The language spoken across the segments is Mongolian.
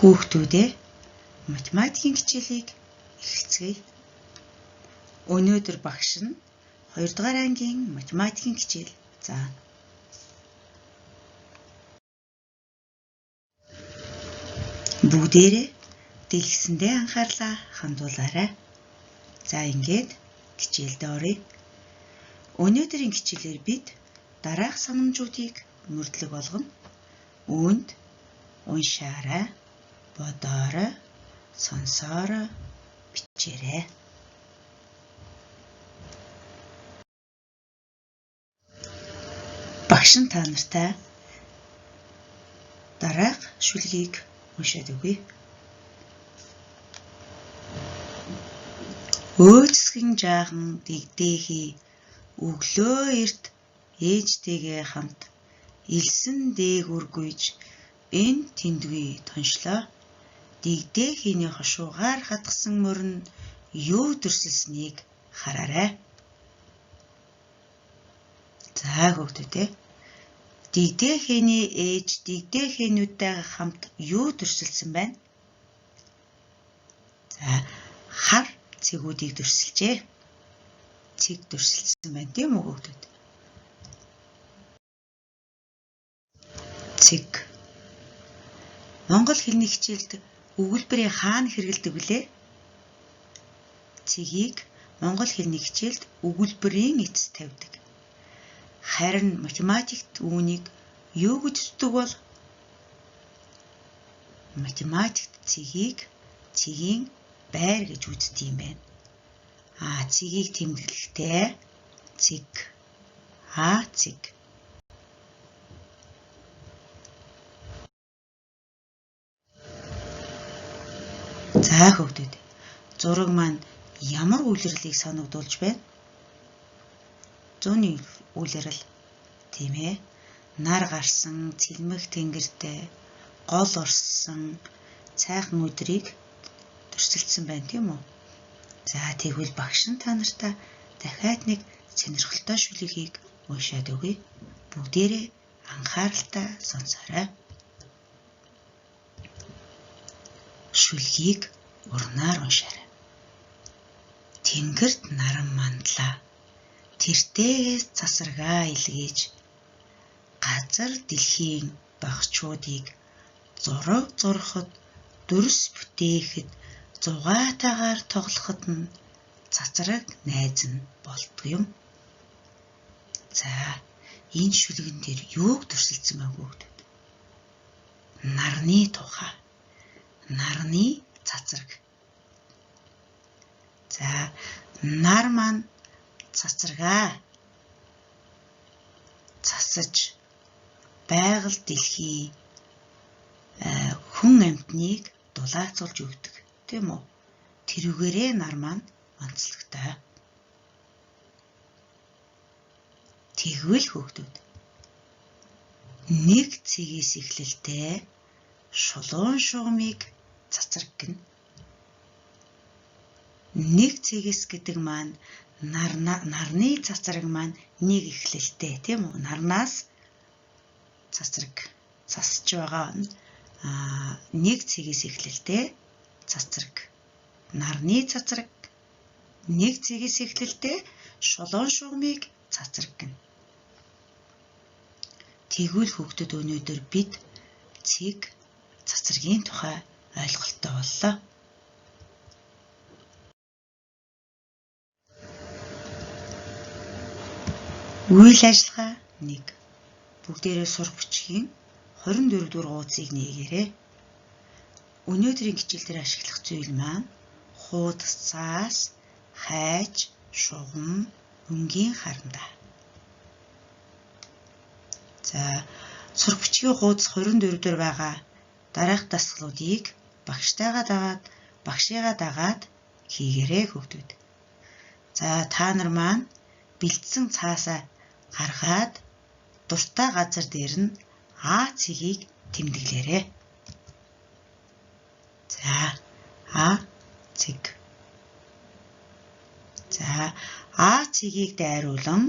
Хүүхдүүдээ математикийн хичээлийг эхэлцгээе. Өнөөдөр багш нь 2 дугаар ангийн математикийн хичээл заана. Бүгдээрээ дэлгэсэндээ анхаарлаа хандуулаарай. За ингээд хичээлд оръё. Өнөөдрийн хичээлээр бид дараах санамжуудыг мөрдлөг болгоно. Үүнд уншаарай, бодоорой, сонсоорой, бичээрэй. Багш нь та нартай дараах шүлгийг уншаад өгье. Өөцгөн жаахан дэгдээхий өглөө эрт ээжтэйгээ хамт элсэн дээгүр гүйж энэ тэндгүй тоншлоо. Дэгдээхийний хошуугаар хатгсан мөрн юу дөрсөлснийг хараарай. За хүүхдүүдээ дэгдээхийний ээж дэгдээхийнүүдтэйгээ хамт юу дөрсөлсөн байна? За хар цэгүүдийг дөрсөлжээ. Цэг дөрсөлсөн байна тийм үү хүүхдүүд? Цэг. Монгол хэлний хичээлд өгүүлбэрийн хаана хэрэглэдэг вүлээ? Цэгийг монгол хэлний хичээлд өгүүлбэрийн эцэст тавьдаг. Харин математикт үүнийг юу гэж үздэг бол? Математикт цэгийг цэгийн байр гэж үздэг юм байна. Цэгийг тэмдэглэхдээ цэг. Цэг. За хүүхдүүд, зураг маань ямар үйлрэлийг санагдуулж байна? Зүүнний үйлрэл тийм ээ. Нар гарсан, цэлмэх тэнгэртэй, гол орсон, цайхан өдрийг дөрсөлдсөн байна тийм үү? За тэгвэл багш нь та нартай дахиад нэг сонирхолтой шүлгийг уншаад өгье. Бүгдээрээ анхааралтай сонсоорой. Шүлгийг урнаар уншаарай. Тэнгэрт наран мандлаа. Тэртээс цасаргаа илгээж газар дэлхийн багчуудыг зураг зурхад дүрс бүтээхэд зугаатаагаар тоглоход нь цацраг найз нь болтго юм. За энэ шүлгэн дээр юуг дөрсөлдсөн байна хүүхдүүд? Нарны тухай. Нарны цацраг. За нар маань цацрагаа цасаж байгаль дэлхий хүн амьтныг дулаацуулж өгдөг тийм үү? Тэрүүгээрээ нар маань онцлогтой. Тэгвэл хүүхдүүд нэг цэгээс эхлэлтэй шулуун шугамыг цацраг гэнэ. Нэг цэгээс гэдэг маань нарны цацраг маань нэг эхлэлтэй тийм үү? Нарнаас цацраг цасж байгаа нэг цэгээс эхлэлтэй цацраг. Нарны цацраг нэг цэгээс эхлэлтэй шулуун шугамыг цацраг гэнэ. Тэгвэл хүүхдүүд өнөөдөр бид цэг цацрагийн тухай ойлголттой боллоо. Үйл ажиллагаа 1. Бүгдээрээ сурах бичгийн 24 дугаар хуудсыг нээгээрэй. Өнөөдрийн хичээл дээр ашиглах зүйл маань хуудас цаас, хайж, шугам, өнгийн харандаа. За сурах бичгийн хуудас 24 дээр байгаа дараах дасгалуудыг багшийгаа дагаад хийгээрэй хүүхдүүд. За та нар маань бэлдсэн цаасаа гаргаад дуртай газар дээр нь цэгийг тэмдэглээрэй. За цэг. За цэгийг дайруулан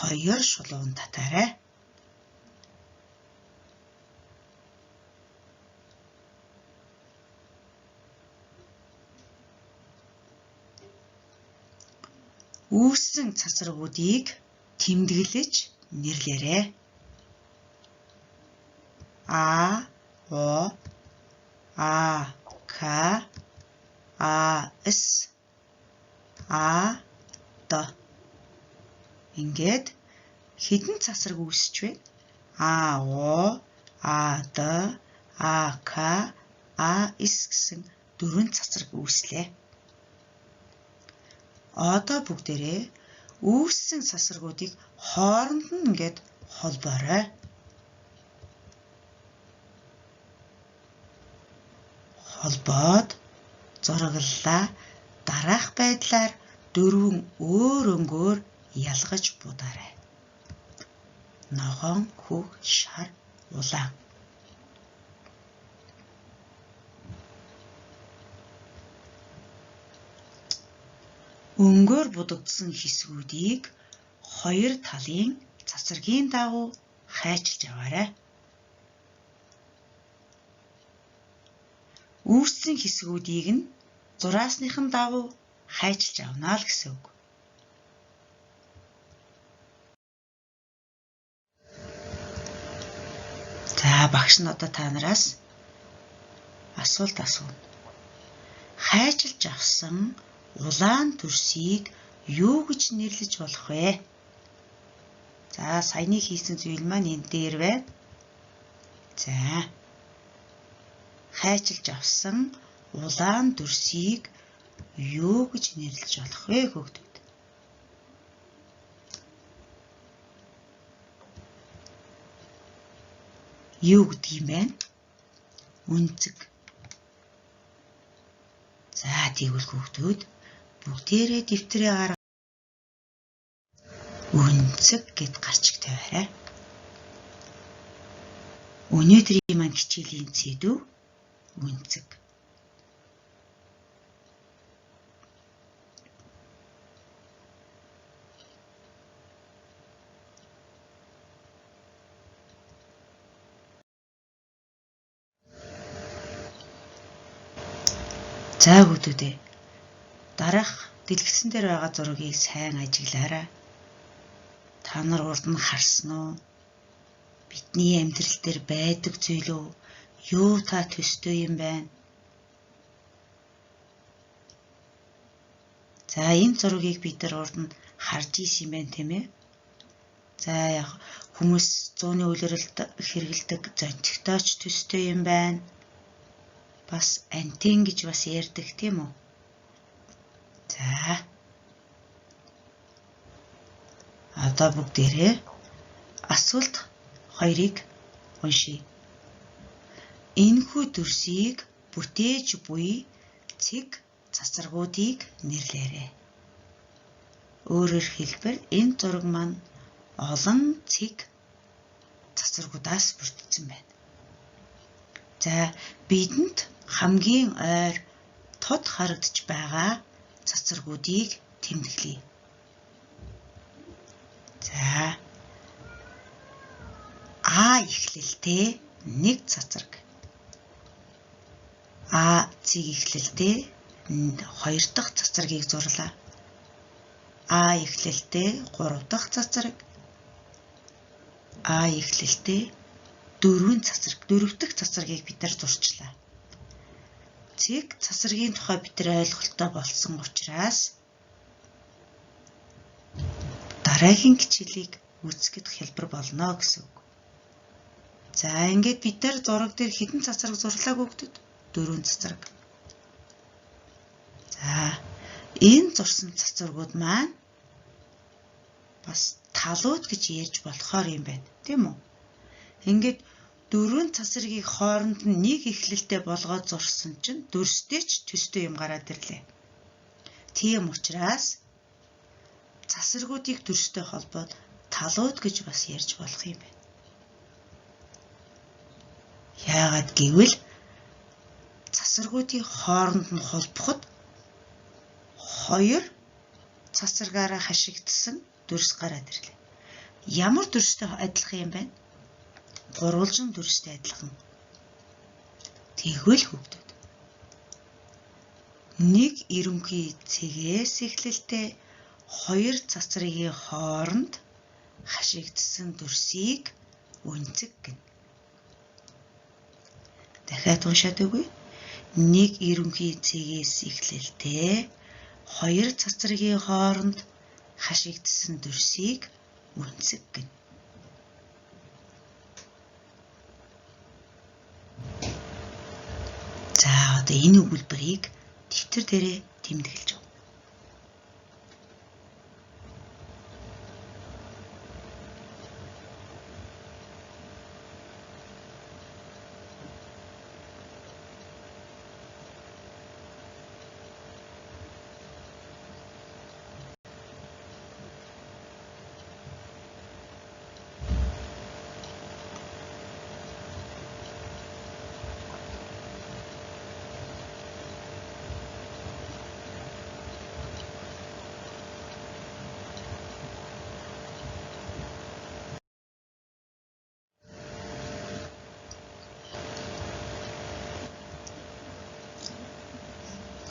2 шулуун татаарай. Үүссэн цацрагуудыг тэмдэглэж нэрлээрэй. А, О, А, К, А, С, А, Д. Ингээд хэдэн цацраг үүсэж байна? А, О, А, Д, А, К, А, С гэсэн 4 цацраг үүслээ. Одоо бүгдээрээ үүссэн цацрагуудыг хооронд нь ингээд холбоорой. Холбоод зураглалаа дараах байдлаар 4 өөр өнгөөр ялгаж будаарай. Ногоон, хөх, шар, улаан. Өнгөөр будагдсан хэсгүүдийг хоёр талын цацрагийн дагуу хайчилж аваарай. Үүссэн хэсгүүдийг нь зураасныхан дагуу хайчилж авна л гэсэн үг. За багш нь одоо та нараас асуулт асууна. Хайчилж авсан улаан төрсийг юу гэж нэрлэж болох вэ? За саяны хийсэн зүйл маань энэ дээр байна. За хайчилж авсан улаан төрсийг юу гэж нэрлэж болох вэ хүүхдүүд? Юу гэдэг юм бэ? Үнцэг. За тэгвэл хүүхдүүд бүгдээрээ дэвтрээ гаргаж үнцэг гэд гарчиг тавиарай. Өнөөдрийн маань хичээлийн сэдв үнцэг. За хүүхдүүдээ дараах дэлгэцэн дээр байгаа зургийг сайн ажиглаарай. Та нар урд нь харсан уу? Бидний амьдрал дээр байдаг зүйл үү? Юу та төстэй юм байна? За энэ зургийг бид нар урд нь харж ийсэн юм байна тийм ээ. За яг хүмүүс зууны үйлрэлд хэрэгэлдэг зонтигтойч төстэй юм байна. Бас антен гэж бас ярьдаг тийм үү? За. Одоо бүгдээрээ асуулт 2-ыг уншийе. Энэхүү төрсийг бүтээж буй цэг цацрагуудыг нэрлээрэй. Өөрөөр хэлбэл энэ зураг маань олон цэг цацрагуудаас бүрдсэн байна. За бидэнд хамгийн ойр тод харагдаж байгаа цацрагуудыг тэмдэглэе. За А эхлэлтэй 1 цацраг. А цэг эхлэлтэй 2 дахь цацрагийг зурлаа. А эхлэлтэй 3 дахь цацраг. А эхлэлтэй 4 цацраг, 4 дахь цацрагийг бид нар зурчлаа. Цэг цацрагийн тухай бид нар ойлголттой болсон учраас дараагийн хичээлийг үзэхэд хэлбэр болно гэсэн үг. За ингээд бид нар зураг дээр хэдэн цацраг зурлаа хүүхдүүд? 4 цацраг. За энэ зурсан цацрагууд маань бас талууд гэж ярьж болохоор юм байна. Тийм үү? Ингээд 4 цацрагийг хооронд нь нэг эхлэлтэй болгоод зурсан чинь дүрстэй ч төстэй юм гараад ирлээ. Тийм учраас цацрагуудыг дүрстэй холбоод талууд гэж бас ярьж болох юм байна. Яагаад гэвэл цацрагуудыг хооронд нь холбоход 2 цацрагаараа хашигдсан дүрс гараад ирлээ. Ямар дүрстэй адилхан юм бэ? Гурвалжин дүрстэй адилхан. Тэгвэл хүүхдүүд нэг ерөнхий цэгээс эхлэлтэй хоёр цацрагийн хооронд хашигдсан дүрсийг үнцэг гэнэ. Дахиад уншаад өгье. Нэг ерөнхий цэгээс эхлэлтэй хоёр цацрагийн хооронд хашигдсан дүрсийг үнцэг гэнэ. За одоо энэ өгүүлбэрийг дэвтэр дээрээ тэмдэглэж өг.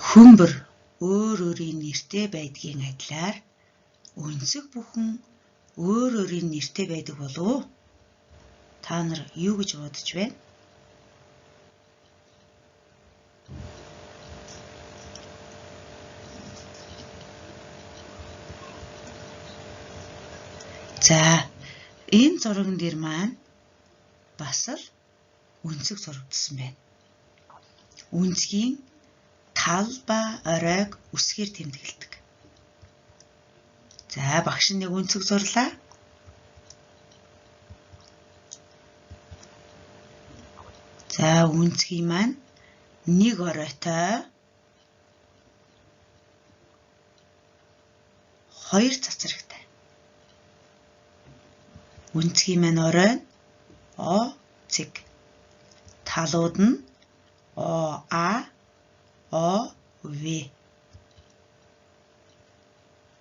Хүмбэр өөр өөрийн нэртэй байдгийн адилаар үнцэг бүхэн өөр өөрийн нэртэй байдаг болов уу? Та нар юу гэж бодож байна? За, энэ зурган дээр маань бас л үнцэг зурагдсан байна. Үнцгийн тал ба оройг үсгээр тэмдэглэдэг. За, багш нэг үнцэг зурлаа. За, үнцгийн маань нэг оройтой хоёр цацрагтай. Үнцгийн маань орой нь ОЦ. Талууд нь ОА, ОВ.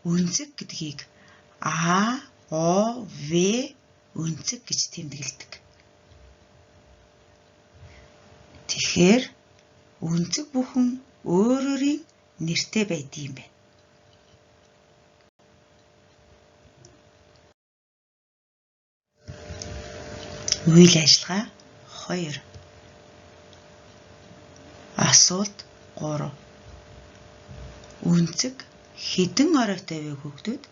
Үнцэг гэдгийг АОВ үнцэг гэж тэмдэглэдэг. Тэгэхээр үнцэг бүхэн өөр өөрийн нэртэй байдаг юм байна. Үйл ажиллагаа 2. Асуулт 3. Үнцэг хэдэн оройтой вэ хүүхдүүд?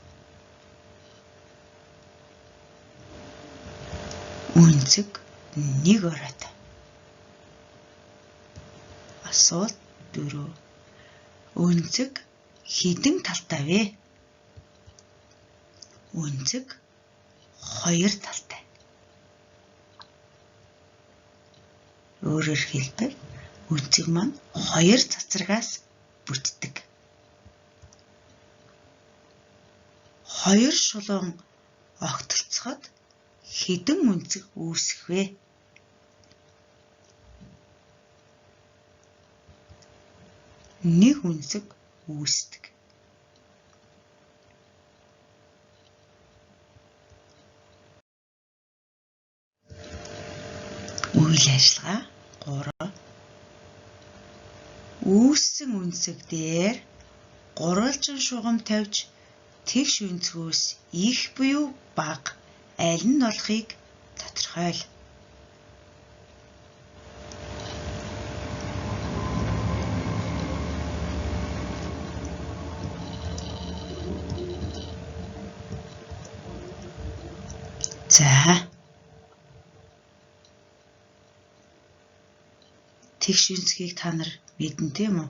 Үнцэг 1 оройтой. Асуулт 4. Үнцэг хэдэн талтай вэ? Үнцэг 2 талтай. Өөрөөр хэлбэл үнцэг маань 2 цацрагаас бүтдэг. 2 шулуун огтлцоход хэдэн үнцэг үүсэх вэ? Нэг үнцэг үүсдэг. Үйл ажиллагаа 3. Үүссэн үнцэг дээр гурвалжин шугам тавьж тэгш үнцгөөс их буюу бага аль нь болохыг тодорхойл. За. Тэгш үнцгийг та нар мэднэ тийм үү?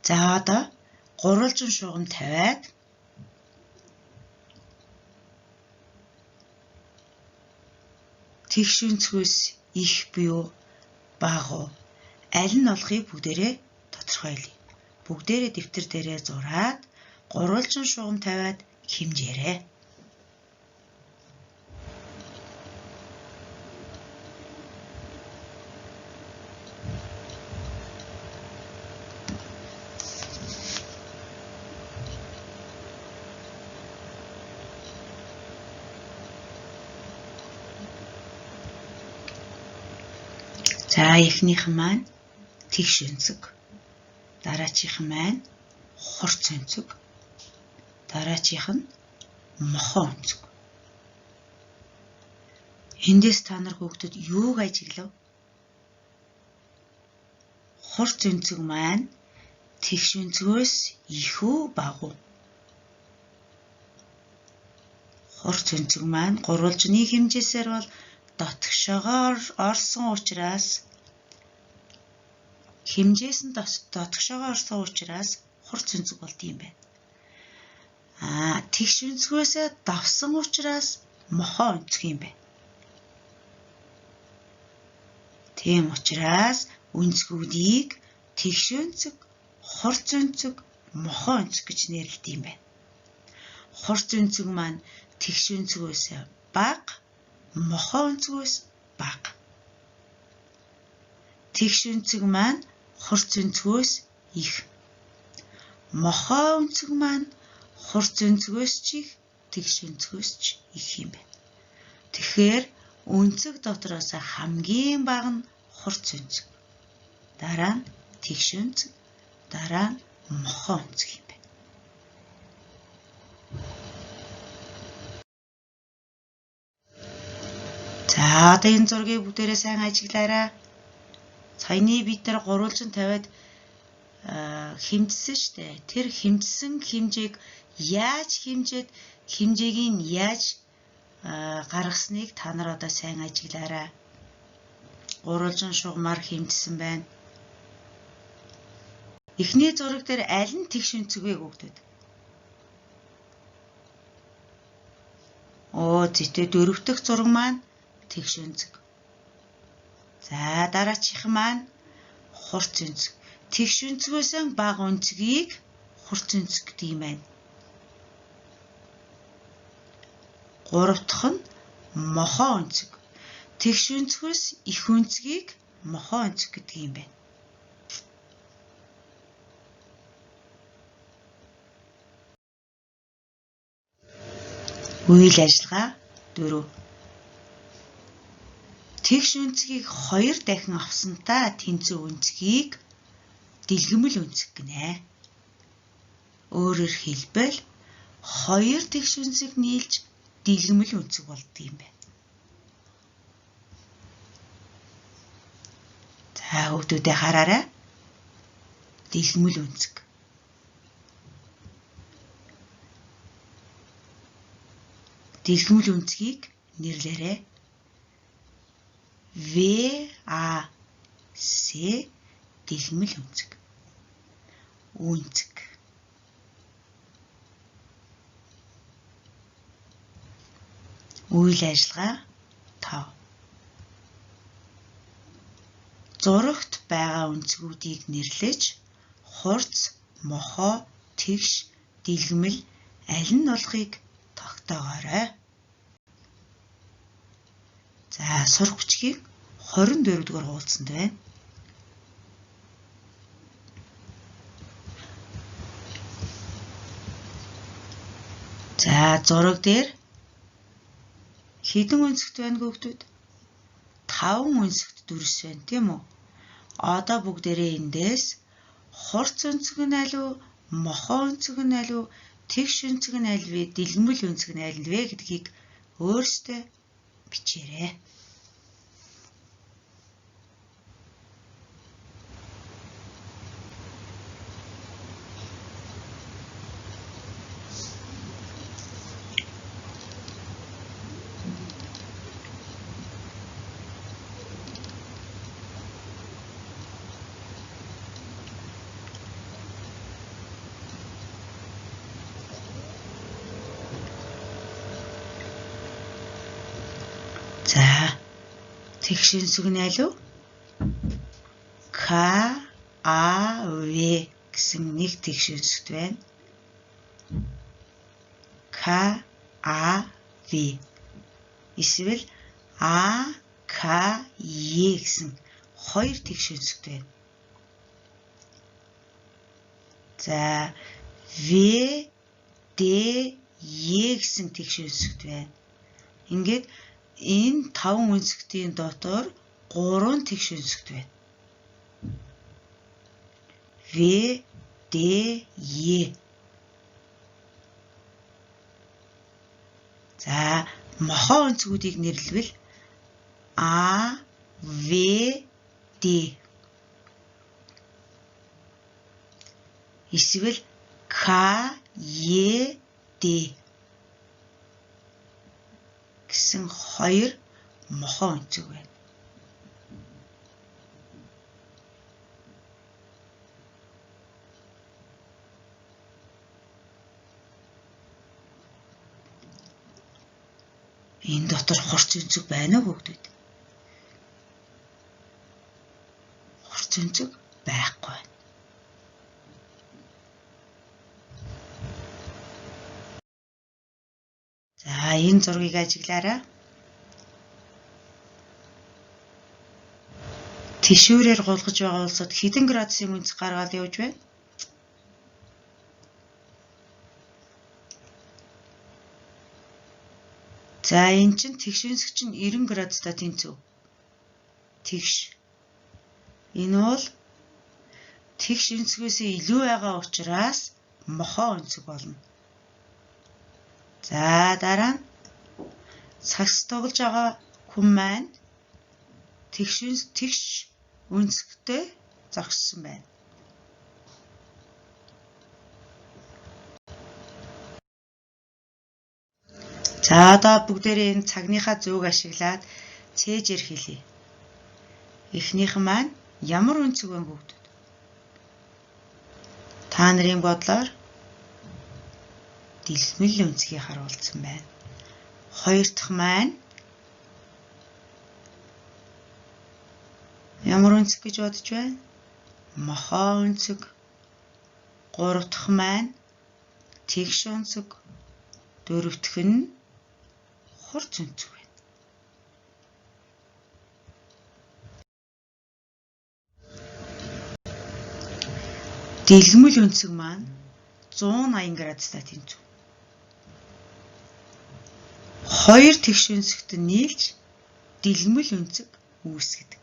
За одоо гурвалжин шугам тавиад тэгш үнцгөөс их буюу бага аль нь болохыг бүгдээрээ тодорхойлъё. Бүгдээрээ дэвтэр дээрээ зураад гурвалжин шугам тавиад хэмжээрэй. За, эхнийхэн маань тэгш үнцэг. Дараачихын маань хурц үнцэг. За, энэ 3 үнцгийг та нар Дараачих нь мохоо өнцөг. Эндээс та нар хүүхдүүд юуг ажиглав? Хурц өнцөг маань тэгш өнцгөөс ихүү багу. Хурц өнцөг маань гурвалжны хэмжээсээр бол дотгошоогоор орсон учраас хэмжээс нь дотгошоогоор орсон учраас хурц өнцөг болд юм байна. Тэгш өнцгөөсөө давсан учраас мохоо өнцөг юм байна. Тийм учраас өнцгүүдийг тэгш өнцөг, хурц өнцөг, мохоо өнцөг гэж нэрлэдэг юм байна. Хурц өнцөг маань тэгш өнцгөөс бага, мохоо өнцгөөс бага. Тэгш өнцөг маань хурц өнцгөөс их. Мохоо өнцөг маань хурц өнцгөөс ч их, тэгш өнцгөөс ч их юм байна. Тэгэхээр өнцөг дотроос хамгийн бага нь хурц өнцөг. Дараа нь тэгш өнцөг, дараа нь мохоо өнцөг юм байна. За одоо энэ зургийг бүгдээрээ сайн ажиглаарай. Саяны бид нар гурвалжин тавиад хэмжсэн шүү дээ. Тэр хэмжсэн хэмжээг яаж хэмжээд хэмжээг нь яаж гаргасныг та нар одоо сайн ажиглаарай. Гурвалжин шугамар хэмжсэн байна. Эхний зураг дээр аль нь тэгш өнцөг вэ хүүхдүүд? Зэтэй дөрөв дэх зураг маань тэгш өнцөг. За дараачих маань хурц өнцөг. Тэгш өнцгөөс бага өнцгийг хурц өнцөг гэдэг юм байна. Гурав дахь нь мохоо өнцөг. Тэгш өнцгөөс их өнцгийг мохоо өнцөг гэдэг юм байна. Үйл ажиллагаа 4. Тэгш өнцгийг 2 дахин авсантаа тэнцүү өнцгийг дэлгэмэл өнцөг гинэ. Өөрөөр хэлбэл 2 тэгш өнцөг нийлж дэлгэмэл өнцөг болдог юм байна. За хүүхдүүдээ хараарай. Дэлгэмэл өнцөг. Дэлгэмэл өнцгийг нэрлээрэй. ВАС дэлгэмэл өнцөг. Өнцөг. Үйл ажиллагаа 5. Зурагт байгаа өнцгүүдийг нэрлэж хурц, мохоо, тэгш, дэлгэмэл аль нь болохыг тогтоогоорой. За сурах бичгийг 24 дугаар хуудсанд байна. За зураг дээр хэдэн өнцөгт байна хүүхдүүд? 5 өнцөгт дүрс байна, тийм үү? Одоо бүгдээрээ эндээс хурц өнцөг нь аль вэ? Мохоо өнцөг нь аль вэ? Тэгш өнцөг нь аль вэ? Дэлгэмэл өнцөг нь аль вэ гэдгийг өөрсдөө бичээрэй. За тэгш өнцөг нь аль вэ? КАВ гэсэн нэг тэгш өнцөгт байна. КАВ эсвэл АКЕ гэсэн 2 тэгш өнцөгт байна. За ВДЕ гэсэн тэгш өнцөгт байна. Ингээд энэ 5 өнцгтийн дотор 3 тэгш өнцөгт байна. ВДЕ За мохоо өнцгүүдийг нэрлэвэл А, В, Д. Эсвэл К, Е, Д гэсэн хоёр мохоо өнцөг байна. Энэ дотор хурц өнцөг байна уу хүүхдүүд? Хурц өнцөг байхгүй байна. За энэ зургийг ажиглаарай. Тишүүрээр гулгаж байгаа улсад хэдэн градусын өнцөг гаргаад явж байна? За энэ чинь тэгш өнцөг чинь 90 градустай тэнцүү. Тэгш. Энэ бол тэгш өнцгөөс илүү байгаа учраас мохоо өнцөг болно. За дараа нь цагс тоглож байгаа хүн маань тэгш өнцгтэй зогссон байна. За одоо бүгдээрээ энэ цагныхаа зөөг ашиглаад цээжээр хэлье. Эхнийхэн маань ямар өнцөг вэ хүүхдүүд? Та нарын бодлоор дэлгэмэл өнцгийг харуулсан байна. Хоёр дахь маань ямар өнцөг гэж бодож байна? Мохоо өнцөг. Гурав дахь маань тэгш өнцөг. Дөрөв дэх нь хурц өнцөг байна. Дэлгэмэл өнцөг маань 180 градустай тэнцүү. Хоёр тэгш өнцөгт нийлж дэлгэмэл өнцөг үүсгэдэг.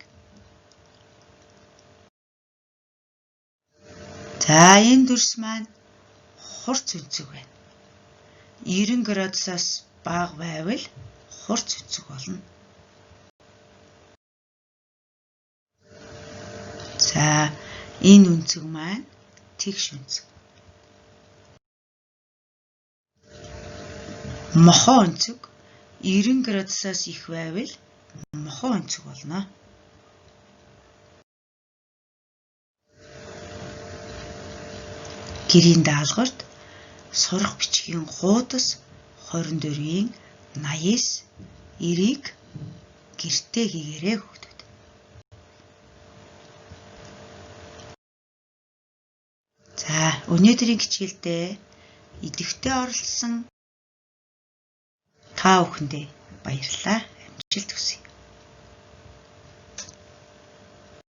За энэ дүрс маань хурц өнцөг байна. 90 градусаас бага байвал хурц өнцөг болно. За энэ өнцөг маань тэгш өнцөг. Мохоо өнцөг 90 градусаас их байвал мохоо өнцөг болно. Гэрийн даалгаварт сурах бичгийн хуудас 24-ийн 89-90-ийг гэртээ хийгээрэй хүүхдүүд. За өнөөдрийн хичээлдээ идэвхтэй оролцсон та бүхэндээ баярлалаа. Амжилт хүсье.